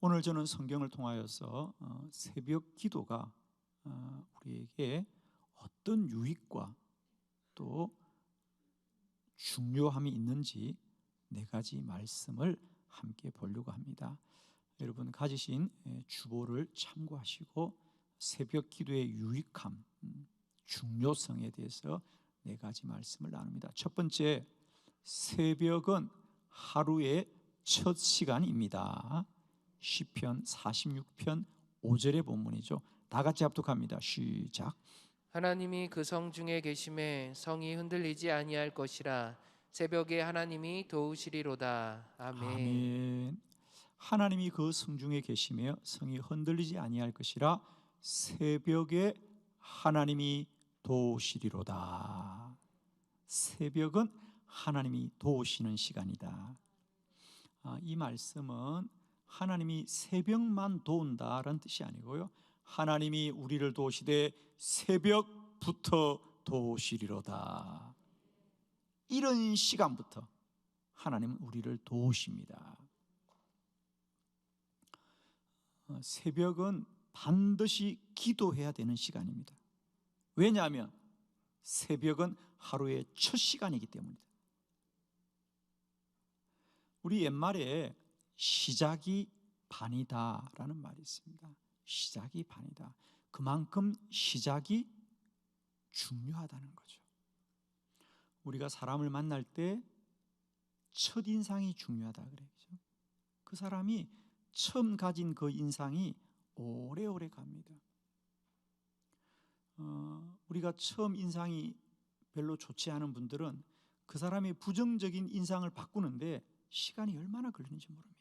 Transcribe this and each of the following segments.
오늘 저는 성경을 통하여서 새벽 기도가 우리에게 어떤 유익과 또 중요함이 있는지 네 가지 말씀을 함께 보려고 합니다. 여러분 가지신 주보를 참고하시고 새벽 기도의 유익함, 중요성에 대해서 네 가지 말씀을 나눕니다. 첫 번째, 새벽은 하루의 첫 시간입니다. 시편 46편 5절의 본문이죠. 다 같이 합독합니다. 시작. 하나님이 그 성 중에 계심에 성이 흔들리지 아니할 것이라. 새벽에 하나님이 도우시리로다. 아멘. 아멘. 하나님이 그 성 중에 계시며 성이 흔들리지 아니할 것이라. 새벽에 하나님이 도우시리로다. 새벽은 하나님이 도우시는 시간이다. 이 말씀은 하나님이 새벽만 도운다라는 뜻이 아니고요, 하나님이 우리를 도우시되 새벽부터 도우시리로다. 이런 시간부터 하나님은 우리를 도우십니다. 새벽은 반드시 기도해야 되는 시간입니다. 왜냐하면 새벽은 하루의 첫 시간이기 때문입니다. 우리 옛말에 시작이 반이다라는 말이 있습니다. 시작이 반이다. 그만큼 시작이 중요하다는 거죠. 우리가 사람을 만날 때 첫인상이 중요하다 그래요. 그 사람이 처음 가진 그 인상이 오래오래 갑니다. 우리가 처음 인상이 별로 좋지 않은 분들은 그 사람의 부정적인 인상을 바꾸는데 시간이 얼마나 걸리는지 모릅니다.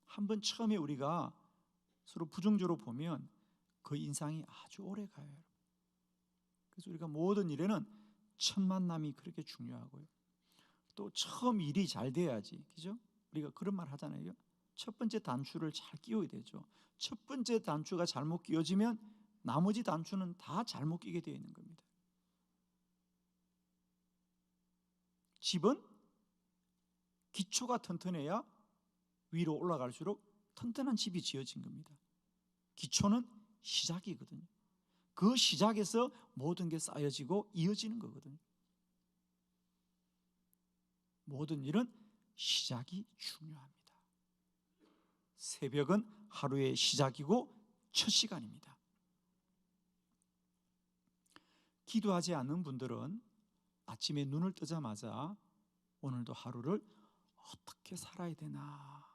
한번 처음에 우리가 서로 부정적으로 보면 그 인상이 아주 오래 가요. 그래서 우리가 모든 일에는 첫 만남이 그렇게 중요하고요, 또 처음 일이 잘 돼야지, 그죠? 우리가 그런 말 하잖아요. 첫 번째 단추를 잘 끼워야 되죠. 첫 번째 단추가 잘못 끼워지면 나머지 단추는 다 잘못 끼게 되어 있는 겁니다. 집은 기초가 튼튼해야 위로 올라갈수록 튼튼한 집이 지어진 겁니다. 기초는 시작이거든요. 그 시작에서 모든 게 쌓여지고 이어지는 거거든요. 모든 일은 시작이 중요합니다. 새벽은 하루의 시작이고 첫 시간입니다. 기도하지 않는 분들은 아침에 눈을 뜨자마자 오늘도 하루를 어떻게 살아야 되나,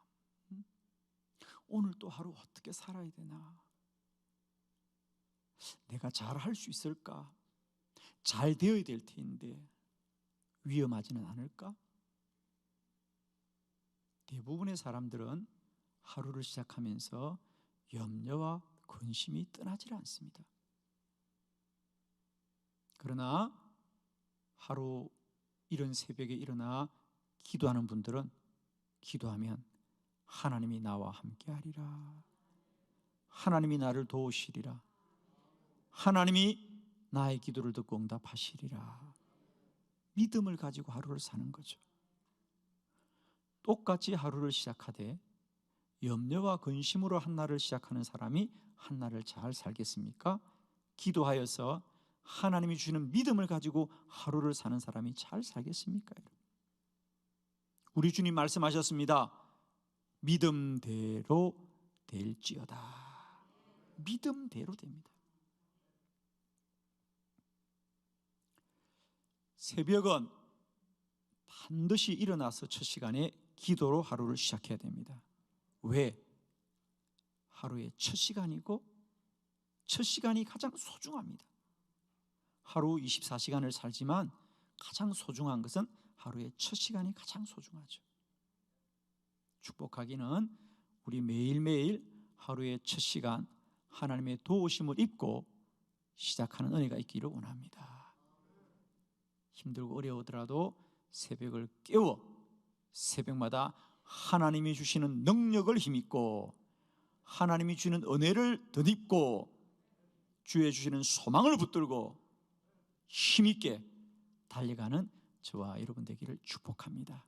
오늘 또 하루 어떻게 살아야 되나, 내가 잘 할 수 있을까, 잘 되어야 될 텐데 위험하지는 않을까? 대부분의 사람들은 하루를 시작하면서 염려와 근심이 떠나질 않습니다. 그러나 하루 이른 새벽에 일어나 기도하는 분들은 기도하면 하나님이 나와 함께하리라, 하나님이 나를 도우시리라, 하나님이 나의 기도를 듣고 응답하시리라, 믿음을 가지고 하루를 사는 거죠. 똑같이 하루를 시작하되 염려와 근심으로 한 날을 시작하는 사람이 한 날을 잘 살겠습니까? 기도하여서 하나님이 주시는 믿음을 가지고 하루를 사는 사람이 잘 살겠습니까? 우리 주님 말씀하셨습니다. 믿음대로 될지어다. 믿음대로 됩니다. 새벽은 반드시 일어나서 첫 시간에 기도로 하루를 시작해야 됩니다. 왜? 하루의 첫 시간이고 첫 시간이 가장 소중합니다. 하루 24시간을 살지만 가장 소중한 것은 하루의 첫 시간이 가장 소중하죠. 축복하기는 우리 매일매일 하루의 첫 시간 하나님의 도우심을 입고 시작하는 은혜가 있기를 원합니다. 힘들고 어려우더라도 새벽을 깨워 새벽마다 하나님이 주시는 능력을 힘입고 하나님이 주는 은혜를 덧입고 주의 주시는 소망을 붙들고 힘있게 달려가는 저와 여러분 되기를 축복합니다.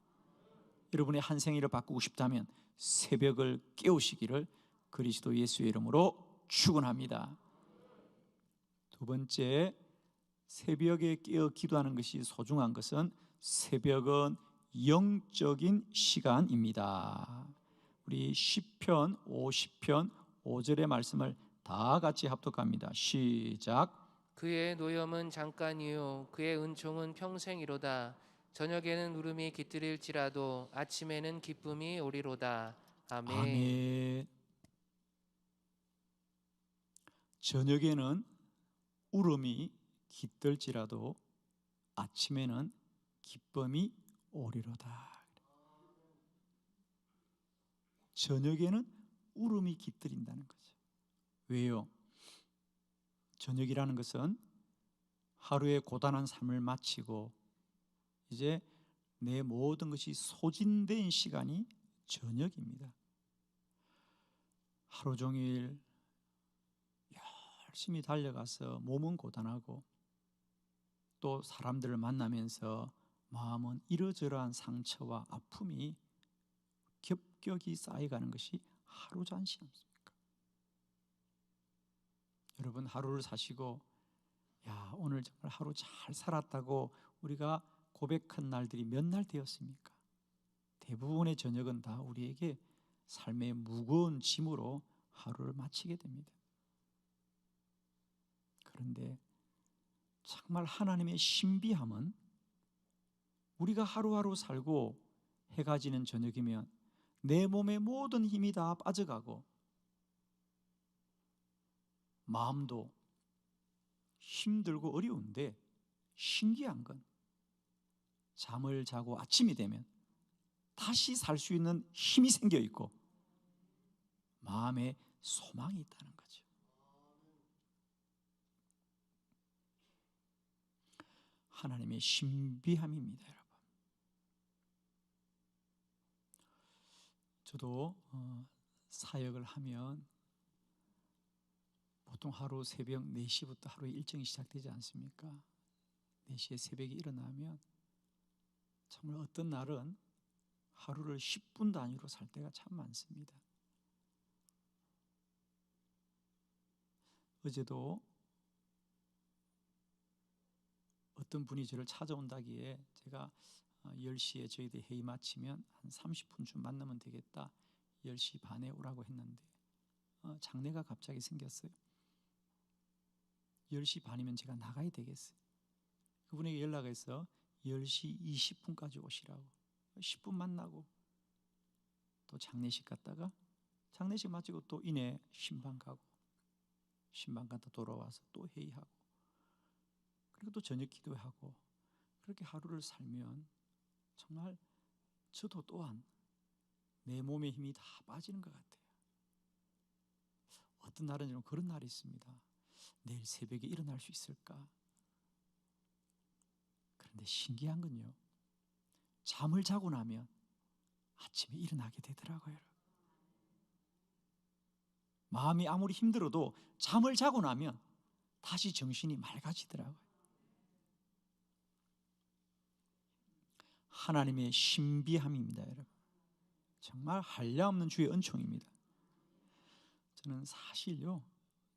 여러분의 한 생일을 바꾸고 싶다면 새벽을 깨우시기를 그리스도 예수의 이름으로 축원합니다. 두 번째, 새벽에 깨어 기도하는 것이 소중한 것은 새벽은 영적인 시간입니다. 우리 시편 50편 5절의 말씀을 다 같이 합독합니다. 시작. 그의 노염은 잠깐이요 그의 은총은 평생이로다. 저녁에는 울음이 깃들일지라도 아침에는 기쁨이 오리로다. 아멘. 아멘. 저녁에는 울음이 깃들지라도 아침에는 기쁨이 오리로다. 저녁에는 울음이 깃들인다는 거죠. 왜요? 저녁이라는 것은 하루의 고단한 삶을 마치고 이제 내 모든 것이 소진된 시간이 저녁입니다. 하루 종일 열심히 달려가서 몸은 고단하고 또 사람들을 만나면서 마음은 이러저러한 상처와 아픔이 겹겹이 쌓여가는 것이 하루 잔치 않습니까? 여러분 하루를 사시고 오늘 정말 하루 잘 살았다고 우리가 고백한 날들이 몇 날 되었습니까? 대부분의 저녁은 다 우리에게 삶의 무거운 짐으로 하루를 마치게 됩니다. 그런데 정말 하나님의 신비함은 우리가 하루하루 살고 해가 지는 저녁이면 내 몸의 모든 힘이 다 빠져가고 마음도 힘들고 어려운데 신기한 건 잠을 자고 아침이 되면 다시 살 수 있는 힘이 생겨 있고 마음에 소망이 있다는 거죠. 하나님의 신비함입니다, 여러분. 저도 사역을 하면 보통 하루 새벽 4시부터 하루의 일정이 시작되지 않습니까? 4시에 새벽에 일어나면 정말 어떤 날은 하루를 10분 단위로 살 때가 참 많습니다. 어제도 어떤 분이 저를 찾아온다기에 제가 10시에 저희들 회의 마치면 한 30분쯤 만나면 되겠다, 10시 반에 오라고 했는데 장례가 갑자기 생겼어요. 10시 반이면 제가 나가야 되겠어요. 그분에게 연락해서 10시 20분까지 오시라고 10분 만나고 또 장례식 갔다가 장례식 마치고 또 이내 신방 가고 신방 갔다 돌아와서 또 회의하고 그리고 또 저녁 기도하고 그렇게 하루를 살면 정말 저도 또한 내 몸의 힘이 다 빠지는 것 같아요. 어떤 날은 좀 그런 날이 있습니다. 내일 새벽에 일어날 수 있을까? 그런데 신기한 건요, 잠을 자고 나면 아침에 일어나게 되더라고요. 마음이 아무리 힘들어도 잠을 자고 나면 다시 정신이 맑아지더라고요. 하나님의 신비함입니다, 여러분. 정말 한량없는 주의 은총입니다. 저는 사실요,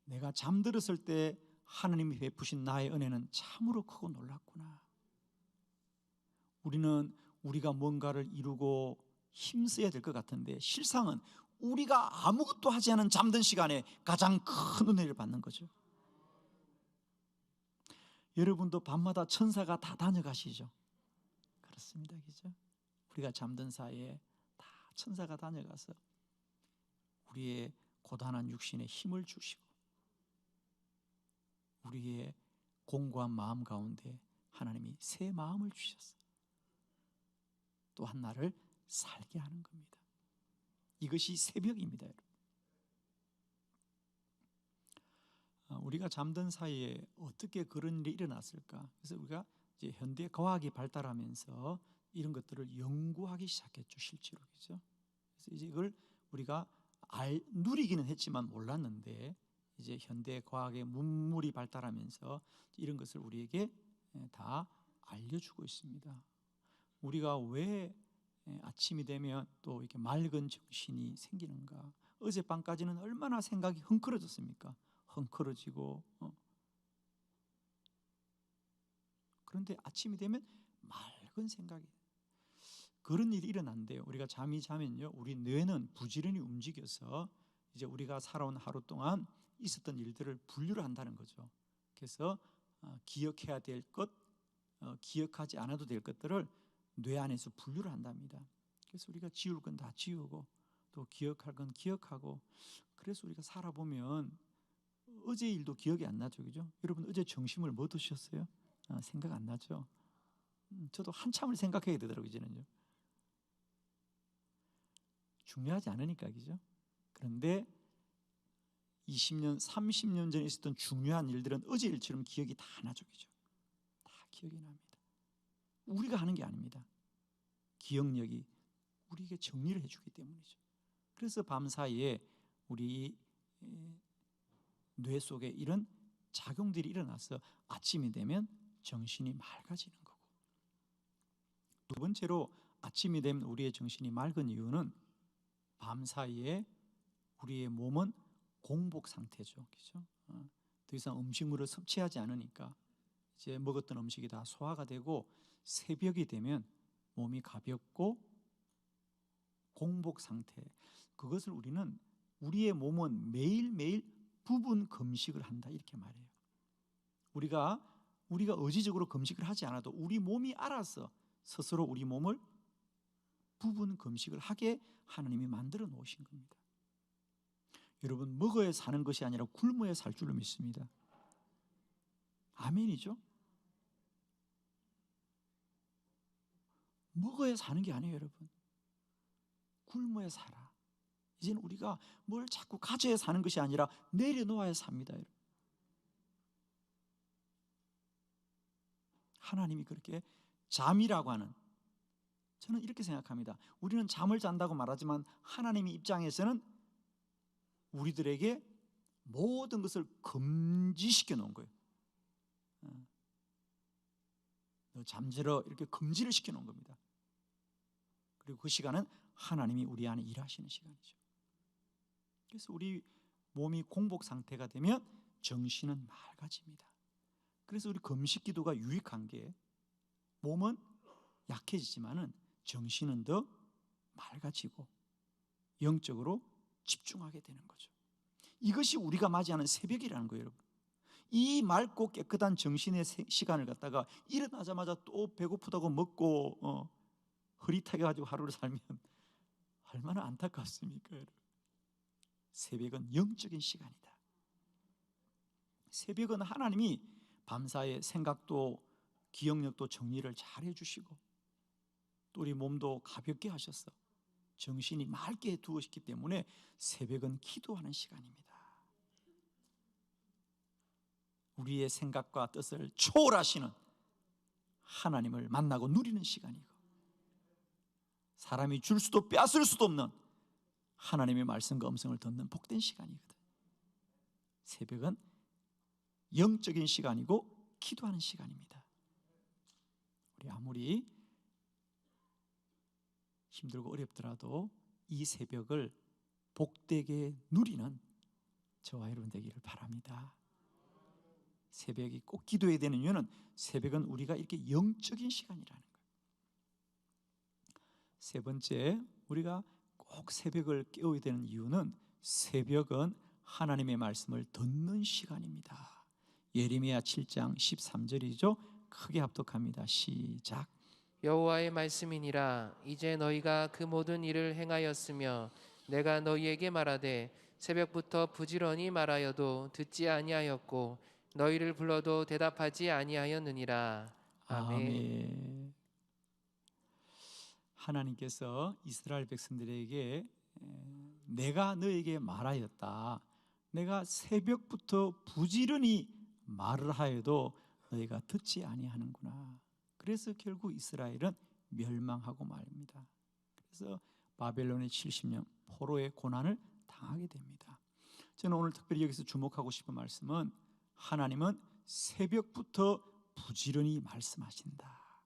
내가 잠들었을 때 하나님이 베푸신 나의 은혜는 참으로 크고 놀랍구나. 우리는 우리가 뭔가를 이루고 힘써야 될 것 같은데 실상은 우리가 아무것도 하지 않은 잠든 시간에 가장 큰 은혜를 받는 거죠. 여러분도 밤마다 천사가 다 다녀가시죠? 그렇습니다, 그죠? 우리가 잠든 사이에 다 천사가 다녀가서 우리의 고단한 육신에 힘을 주시고 우리의 공고한 마음 가운데 하나님이 새 마음을 주셨어요. 또 한 날을 살게 하는 겁니다. 이것이 새벽입니다, 여러분. 우리가 잠든 사이에 어떻게 그런 일이 일어났을까? 그래서 우리가 이제 현대 과학이 발달하면서 이런 것들을 연구하기 시작했죠, 실제로. 그죠? 그래서 이제 이걸 우리가 누리기는 했지만 몰랐는데 이제 현대 과학의 문물이 발달하면서 이런 것을 우리에게 다 알려주고 있습니다. 우리가 왜 아침이 되면 또 이렇게 맑은 정신이 생기는가? 어젯밤까지는 얼마나 생각이 헝클어졌습니까? 헝클어지고 그런데 아침이 되면 맑은 생각이, 그런 일이 일어난대요. 우리가 잠이 자면요, 우리 뇌는 부지런히 움직여서 이제 우리가 살아온 하루 동안 있었던 일들을 분류를 한다는 거죠. 그래서 기억해야 될 것, 기억하지 않아도 될 것들을 뇌 안에서 분류를 한답니다. 그래서 우리가 지울 건 다 지우고 또 기억할 건 기억하고, 그래서 우리가 살아보면 어제 일도 기억이 안 나죠, 그죠? 여러분 어제 점심을 뭐 드셨어요? 생각 안 나죠? 저도 한참을 생각해야 되더라고요, 이제는요. 중요하지 않으니까, 그죠? 그런데 20년, 30년 전에 있었던 중요한 일들은 어제 일처럼 기억이 다 나죠, 그죠? 다 기억이 납니다. 우리가 하는 게 아닙니다. 기억력이 우리에게 정리를 해주기 때문이죠. 그래서 밤사이에 우리 뇌 속에 이런 작용들이 일어나서 아침이 되면 정신이 맑아지는 거고, 두 번째로 아침이 되면 우리의 정신이 맑은 이유는 밤사이에 우리의 몸은 공복 상태죠, 그렇죠? 더 이상 음식물을 섭취하지 않으니까 이제 먹었던 음식이 다 소화가 되고 새벽이 되면 몸이 가볍고 공복 상태, 그것을 우리는 우리의 몸은 매일매일 부분 금식을 한다 이렇게 말해요. 우리가 의지적으로 금식을 하지 않아도 우리 몸이 알아서 스스로 우리 몸을 부분 금식을 하게 하나님이 만들어 놓으신 겁니다. 여러분, 먹어야 사는 것이 아니라 굶어야 살 줄로 믿습니다. 아멘이죠? 먹어야 사는 게 아니에요, 여러분. 굶어야 살아. 이제는 우리가 뭘 자꾸 가져야 사는 것이 아니라 내려놓아야 삽니다, 여러분. 하나님이 그렇게 잠이라고 하는, 저는 이렇게 생각합니다. 우리는 잠을 잔다고 말하지만 하나님의 입장에서는 우리들에게 모든 것을 금지시켜 놓은 거예요. 너 잠들어, 이렇게 금지를 시켜 놓은 겁니다. 그리고 그 시간은 하나님이 우리 안에 일하시는 시간이죠. 그래서 우리 몸이 공복 상태가 되면 정신은 맑아집니다. 그래서 우리 금식 기도가 유익한 게, 몸은 약해지지만은 정신은 더 맑아지고 영적으로 집중하게 되는 거죠. 이것이 우리가 맞이하는 새벽이라는 거예요, 여러분. 이 맑고 깨끗한 정신의 시간을 갖다가 일어나자마자 또 배고프다고 먹고 흐릿하게 가지고 하루를 살면 얼마나 안타깝습니까, 여러분. 새벽은 영적인 시간이다. 새벽은 하나님이 밤사이에 생각도 기억력도 정리를 잘 해주시고 또 우리 몸도 가볍게 하셔서 정신이 맑게 두었기 때문에 새벽은 기도하는 시간입니다. 우리의 생각과 뜻을 초월하시는 하나님을 만나고 누리는 시간이고, 사람이 줄 수도 빼앗을 수도 없는 하나님의 말씀과 음성을 듣는 복된 시간이거든. 새벽은 영적인 시간이고 기도하는 시간입니다. 우리 아무리 힘들고 어렵더라도 이 새벽을 복되게 누리는 저와 여러분 되기를 바랍니다. 새벽이 꼭 기도해야 되는 이유는 새벽은 우리가 이렇게 영적인 시간이라는 거예요. 세 번째, 우리가 꼭 새벽을 깨워야 되는 이유는 새벽은 하나님의 말씀을 듣는 시간입니다. 예레미야 7장 13절이죠. 크게 합독합니다. 시작. 여호와의 말씀이니라. 이제 너희가 그 모든 일을 행하였으며 내가 너희에게 말하되 새벽부터 부지런히 말하여도 듣지 아니하였고 너희를 불러도 대답하지 아니하였느니라. 아멘. 하나님께서 이스라엘 백성들에게 내가 너에게 말하였다. 내가 새벽부터 부지런히 말을 하여도 너희가 듣지 아니하는구나. 그래서 결국 이스라엘은 멸망하고 말입니다. 그래서 바벨론의 70년 포로의 고난을 당하게 됩니다. 저는 오늘 특별히 여기서 주목하고 싶은 말씀은 하나님은 새벽부터 부지런히 말씀하신다.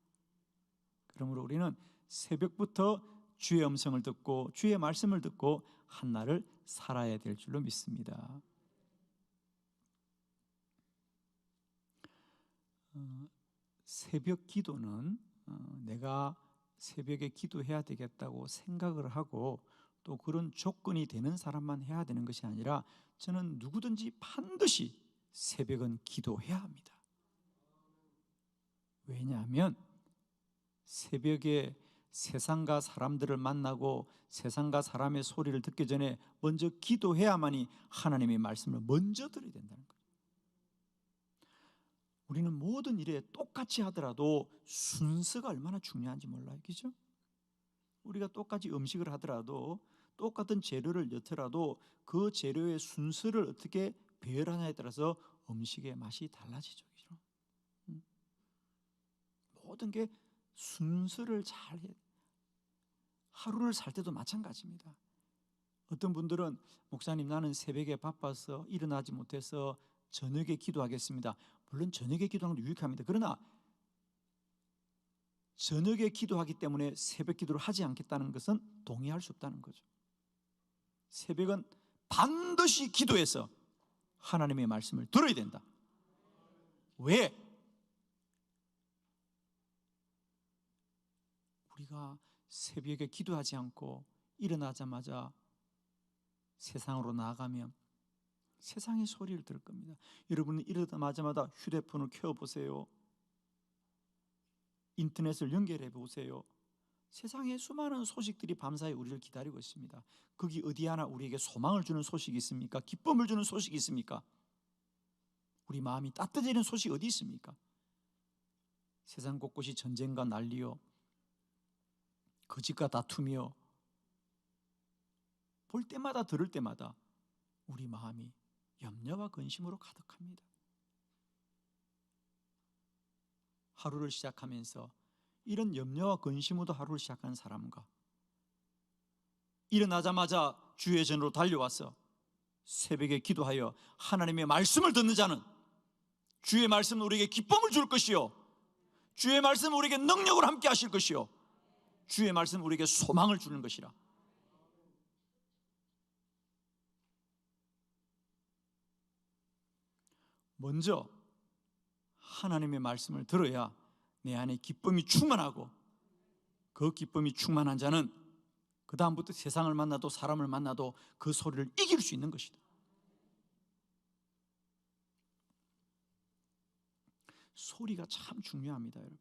그러므로 우리는 새벽부터 주의 음성을 듣고 주의 말씀을 듣고 한날을 살아야 될 줄로 믿습니다. 새벽 기도는 내가 새벽에 기도해야 되겠다고 생각을 하고 또 그런 조건이 되는 사람만 해야 되는 것이 아니라 저는 누구든지 반드시 새벽은 기도해야 합니다. 왜냐하면 새벽에 세상과 사람들을 만나고 세상과 사람의 소리를 듣기 전에 먼저 기도해야만이 하나님의 말씀을 먼저 들어야 된다는 거예요. 우리는 모든 일에 똑같이 하더라도 순서가 얼마나 중요한지 몰라요. 그죠? 우리가 똑같이 음식을 하더라도 똑같은 재료를 넣더라도 그 재료의 순서를 어떻게 배열하냐에 따라서 음식의 맛이 달라지죠. 그죠? 모든 게 순서를 잘 해. 하루를 살 때도 마찬가지입니다. 어떤 분들은 목사님 나는 새벽에 바빠서 일어나지 못해서 저녁에 기도하겠습니다. 물론 저녁에 기도하는 것도 유익합니다. 그러나 저녁에 기도하기 때문에 새벽 기도를 하지 않겠다는 것은 동의할 수 없다는 거죠. 새벽은 반드시 기도해서 하나님의 말씀을 들어야 된다. 왜? 우리가 새벽에 기도하지 않고 일어나자마자 세상으로 나아가면 세상의 소리를 들을 겁니다. 여러분은 일어나자마자 휴대폰을 켜보세요. 인터넷을 연결해 보세요. 세상에 수많은 소식들이 밤사이 우리를 기다리고 있습니다. 거기 어디 하나 우리에게 소망을 주는 소식이 있습니까? 기쁨을 주는 소식이 있습니까? 우리 마음이 따뜻해지는 소식이 어디 있습니까? 세상 곳곳이 전쟁과 난리요, 거짓과 다툼이요, 볼 때마다 들을 때마다 우리 마음이 염려와 근심으로 가득합니다. 하루를 시작하면서 이런 염려와 근심으로 하루를 시작하는 사람과 일어나자마자 주의 전으로 달려와서 새벽에 기도하여 하나님의 말씀을 듣는 자는 주의 말씀은 우리에게 기쁨을 줄 것이요, 주의 말씀은 우리에게 능력을 함께 하실 것이요, 주의 말씀은 우리에게 소망을 주는 것이라. 먼저 하나님의 말씀을 들어야 내 안에 기쁨이 충만하고 그 기쁨이 충만한 자는 그 다음부터 세상을 만나도 사람을 만나도 그 소리를 이길 수 있는 것이다. 소리가 참 중요합니다, 여러분.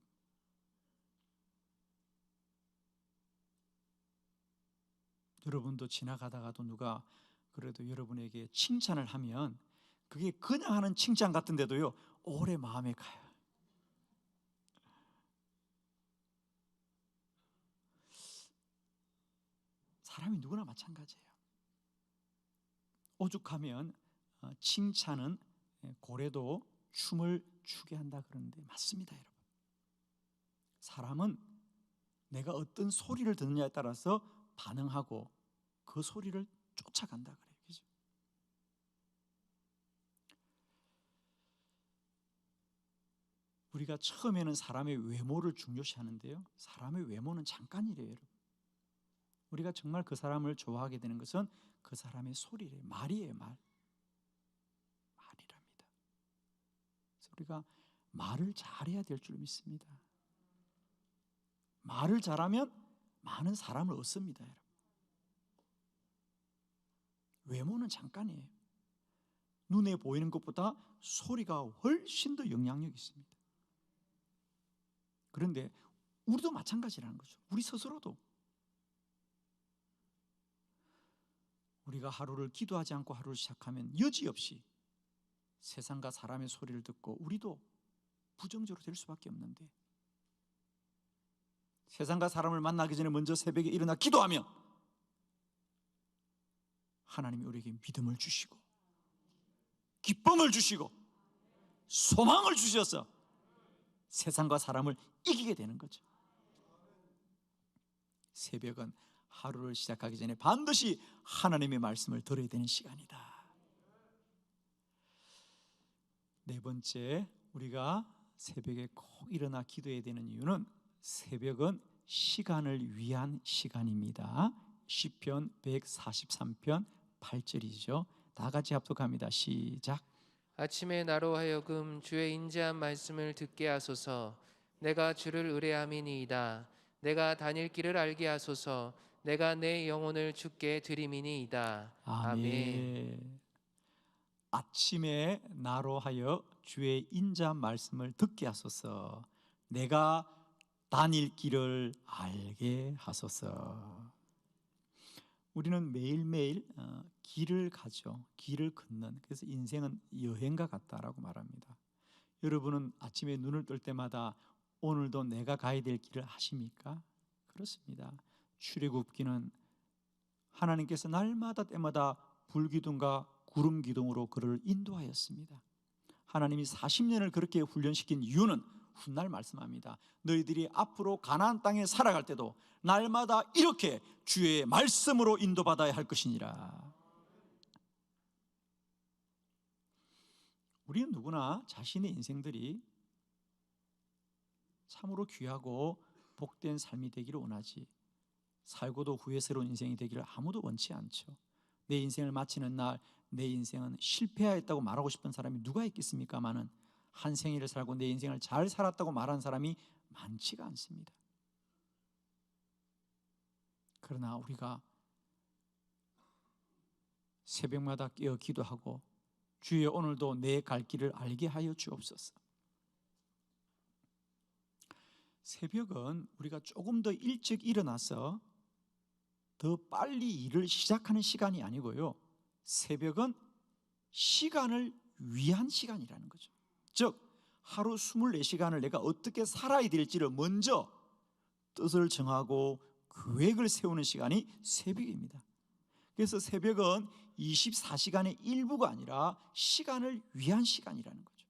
여러분도 지나가다가도 누가 그래도 여러분에게 칭찬을 하면 그게 그냥 하는 칭찬 같은데도요 오래 마음에 가요. 사람이 누구나 마찬가지예요. 오죽하면 칭찬은 고래도 춤을 추게 한다 그러는데 맞습니다, 여러분. 사람은 내가 어떤 소리를 듣느냐에 따라서 반응하고 그 소리를 쫓아간다 그래요. 그죠? 우리가 처음에는 사람의 외모를 중요시하는데요, 사람의 외모는 잠깐이래요, 여러분. 우리가 정말 그 사람을 좋아하게 되는 것은 그 사람의 소리래요. 말이에요, 말. 말이랍니다. 그래서 우리가 말을 잘해야 될 줄 믿습니다. 말을 잘하면 많은 사람을 얻습니다, 여러분. 외모는 잠깐이에요. 눈에 보이는 것보다 소리가 훨씬 더 영향력이 있습니다. 그런데 우리도 마찬가지라는 거죠. 우리 스스로도 우리가 하루를 기도하지 않고 하루를 시작하면 여지없이 세상과 사람의 소리를 듣고 우리도 부정적으로 될 수밖에 없는데, 세상과 사람을 만나기 전에 먼저 새벽에 일어나 기도하면 하나님이 우리에게 믿음을 주시고 기쁨을 주시고 소망을 주셔서 세상과 사람을 이기게 되는 거죠. 새벽은 하루를 시작하기 전에 반드시 하나님의 말씀을 들어야 되는 시간이다. 네 번째, 우리가 새벽에 꼭 일어나 기도해야 되는 이유는 새벽은 시간을 위한 시간입니다. 시편 143편 8절이죠. 다 같이 합독합니다. 시작. 아침에 나로 하여금 주의 인자한 말씀을 듣게 하소서. 내가 주를 의뢰함이니이다. 내가 다닐 길을 알게 하소서. 내가 내 영혼을 주께 드림이니이다. 아멘. 아멘. 아침에 나로 하여 주의 인자한 말씀을 듣게 하소서. 내가 다닐 길을 알게 하소서. 우리는 매일매일 길을 가죠. 길을 걷는. 그래서 인생은 여행과 같다라고 말합니다. 여러분은 아침에 눈을 뜰 때마다 오늘도 내가 가야 될 길을 아십니까? 그렇습니다. 출애굽기는 하나님께서 날마다 때마다 불기둥과 구름기둥으로 그를 인도하였습니다. 하나님이 40년을 그렇게 훈련시킨 이유는 훗날 말씀합니다. 너희들이 앞으로 가나안 땅에 살아갈 때도 날마다 이렇게 주의 말씀으로 인도받아야 할 것이니라. 우리는 누구나 자신의 인생들이 참으로 귀하고 복된 삶이 되기를 원하지, 살고도 후회스러운 인생이 되기를 아무도 원치 않죠. 내 인생을 마치는 날 내 인생은 실패하였다고 말하고 싶은 사람이 누가 있겠습니까마는 한 생일을 살고 내 인생을 잘 살았다고 말하는 사람이 많지가 않습니다. 그러나 우리가 새벽마다 깨어 기도하고 주여 오늘도 내 갈 길을 알게 하여 주옵소서. 새벽은 우리가 조금 더 일찍 일어나서 더 빨리 일을 시작하는 시간이 아니고요, 새벽은 시간을 위한 시간이라는 거죠. 즉 하루 24시간을 내가 어떻게 살아야 될지를 먼저 뜻을 정하고 계획을 세우는 시간이 새벽입니다. 그래서 새벽은 24시간의 일부가 아니라 시간을 위한 시간이라는 거죠.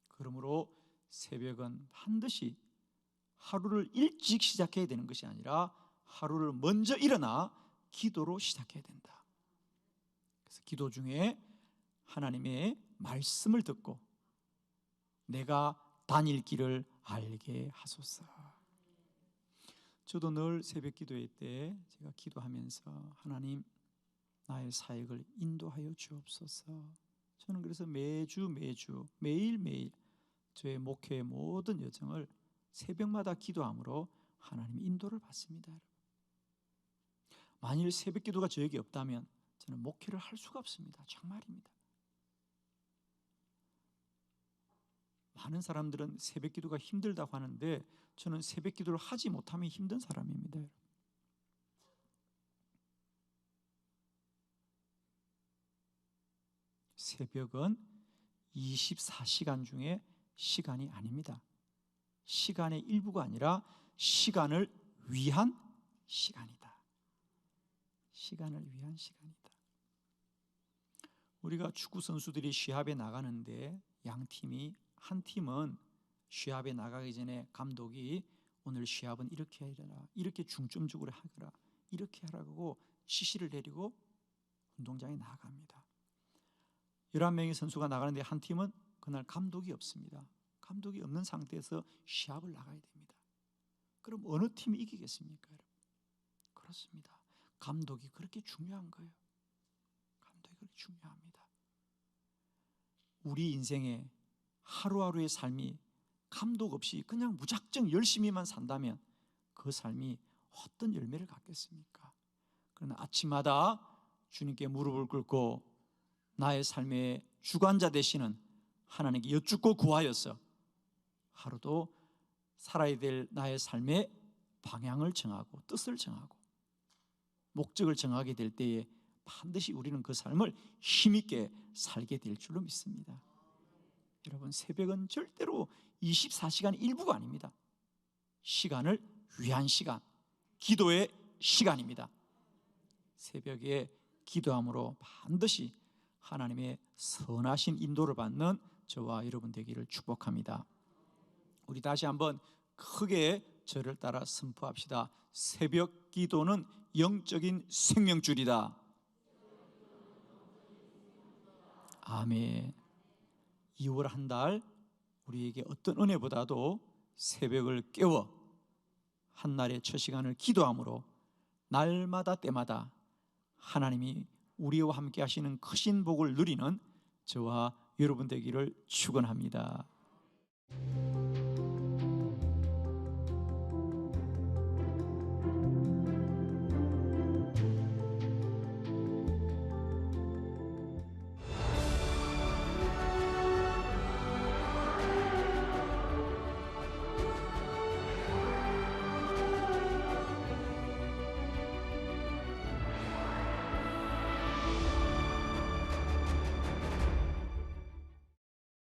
그러므로 새벽은 반드시 하루를 일찍 시작해야 되는 것이 아니라 하루를 먼저 일어나 기도로 시작해야 된다. 그래서 기도 중에 하나님의 말씀을 듣고 내가 다닐 길을 알게 하소서. 저도 늘 새벽 기도회 때 제가 기도하면서 하나님 나의 사역을 인도하여 주옵소서. 저는 그래서 매주 매일매일 저의 목회의 모든 여정을 새벽마다 기도함으로 하나님의 인도를 받습니다. 만일 새벽 기도가 저에게 없다면 저는 목회를 할 수가 없습니다. 정말입니다. 많은 사람들은 새벽 기도가 힘들다고 하는데 저는 새벽 기도를 하지 못하면 힘든 사람입니다. 새벽은 24시간 중에 시간이 아닙니다. 시간의 일부가 아니라 시간을 위한 시간이다. 시간을 위한 시간이다. 우리가 축구 선수들이 시합에 나가는데 양 팀이, 한 팀은 시합에 나가기 전에 감독이 오늘 시합은 이렇게 하라, 이렇게 중점적으로 하거라, 이렇게 하라고 지시를 내리고 운동장에 나갑니다. 11명의 선수가 나가는데 한 팀은 그날 감독이 없습니다. 감독이 없는 상태에서 시합을 나가야 됩니다. 그럼 어느 팀이 이기겠습니까, 여러분? 그렇습니다. 감독이 그렇게 중요한 거예요. 감독이 그렇게 중요합니다. 우리 인생의 하루하루의 삶이 감독 없이 그냥 무작정 열심히만 산다면 그 삶이 어떤 열매를 갖겠습니까? 그러나 아침마다 주님께 무릎을 꿇고 나의 삶의 주관자 되시는 하나님께 여쭙고 구하여서 하루도 살아야 될 나의 삶의 방향을 정하고 뜻을 정하고 목적을 정하게 될 때에 반드시 우리는 그 삶을 힘있게 살게 될 줄로 믿습니다. 여러분, 새벽은 절대로 24시간 일부가 아닙니다. 시간을 위한 시간, 기도의 시간입니다. 새벽에 기도함으로 반드시 하나님의 선하신 인도를 받는 저와 여러분 되기를 축복합니다. 우리 다시 한번 크게 저를 따라 선포합시다. 새벽 기도는 영적인 생명줄이다. 아멘. 2월 한 달 우리에게 어떤 은혜보다도 새벽을 깨워 한날의 첫 시간을 기도함으로 날마다 때마다 하나님이 우리와 함께 하시는 크신 복을 누리는 저와 여러분 되기를 축원합니다.